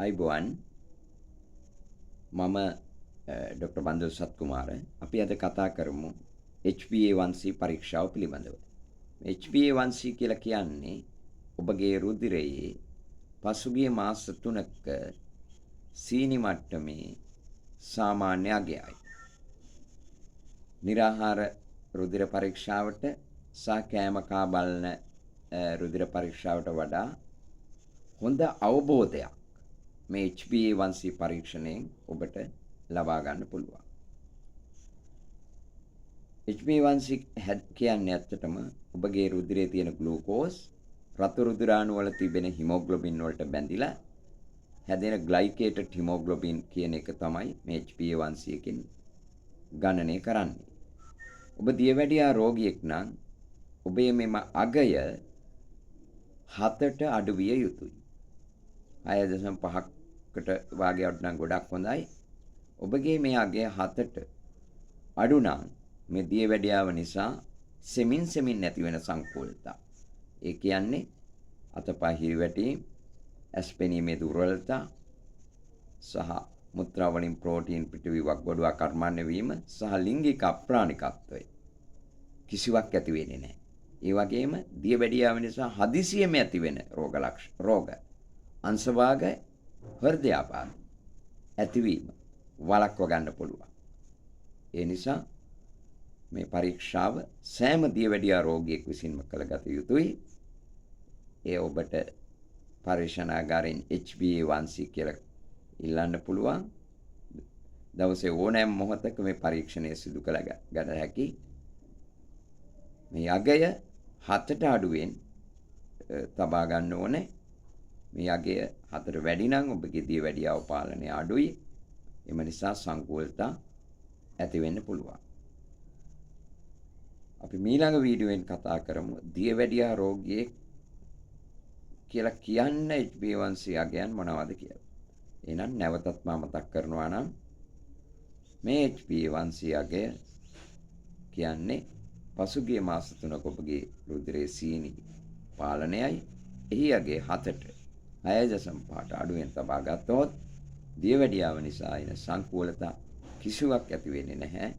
අයිබෝවන් මම ඩොක්ටර් බන්දු සත්කුමාර අපි අද කතා කරමු HbA1c පරීක්ෂාව පිළිබඳව. HbA1c කියලා කියන්නේ ඔබගේ රුධිරයේ පසුගිය මාස 3ක සීනි මට්ටමේ සාමාන්‍ය අගයයි. निराहार රුධිර පරීක්ෂාවට සහ කෑම කා බලන රුධිර පරීක්ෂාවට වඩා හොඳ අවබෝධයක් මේ HbA1c පරීක්ෂණයෙන් ඔබට ලබා ගන්න පුළුවන්. HbA1c කියන්නේ ඇත්තටම ඔබගේ රුධිරයේ තියෙන ග්ලූකෝස් රතු රුධිරාණු වල තිබෙන හිමොග්ලොබින් වලට බැඳිලා හැදෙන ග්ලයිකේටඩ් හිමොග්ලොබින් කියන එක තමයි මේ HbA1c එකෙන් ගණනය කරන්නේ. ඔබ දියවැඩියා රෝගියෙක් නම් ඔබේ මෙම අගය 7ට අඩු විය යුතුයි. 6.5කට වාගේ අඩු නම් ගොඩක් හොඳයි. ඔබගේ මේ අගය 7ට අඩු නම් මේ දියවැඩියාව නිසා සෙමින් නැති වෙන සංකෝලතා. ඒ කියන්නේ අතපය හිරිවැටීම්, ඇස්පෙනීමේ දුර්වලතා සහ මුත්‍රා වලින් ප්‍රෝටීන් පිටවීමක් ගොඩාක් කර්මන්නේ වීම සහ ලිංගික අප්‍රාණිකත්වය කිසිවක් ඇති වෙන්නේ නැහැ. ඒ වගේම දියවැඩියාව නිසා හදිසියෙම ඇති වෙන රෝග අංශභාග හෘදයාබාධ ඇතිවීම වළක්ව ගන්න පුළුවන්. ඒ නිසා මේ පරීක්ෂාව සෑම දියවැඩියා රෝගියෙක් විසින්ම කළගත යුතුයි. ඒ ඔබට පරීක්ෂණාගාරයෙන් HbA1c කියලා ඉල්ලන්න පුළුවන්. දවසේ ඕනෑම මොහොතක මේ පරීක්ෂණය සිදු කළ ගන්න හැකි. මේ අගය 7ට අඩුවෙන් තබා ගන්න ඕනේ. මේ අගය 4ට වැඩි නම් ඔබගේ දියවැඩියාව පාලනය අඩුයි. එම නිසා සංකෝලතා ඇති වෙන්න පුළුවන්. අපි ඊළඟ වීඩියෝෙන් කතා කරමු දියවැඩියා රෝගියෙක් කියලා කියන්න HbA1c අගයන් මොනවද කියලා. එහෙනම් නැවතත් මම මතක් කරනවා නම් මේ HbA1c අගය කියන්නේ පසුගිය මාස 3ක ඔබගේ රුධිරයේ සීනි පාලනයයි. එහි අගය 7ට 6.5ට අඩුවෙන් තබා ගත්තොත් දියවැඩියාව නිසා එන සංකූලතා කිසිවක් ඇති වෙන්නේ නැහැ.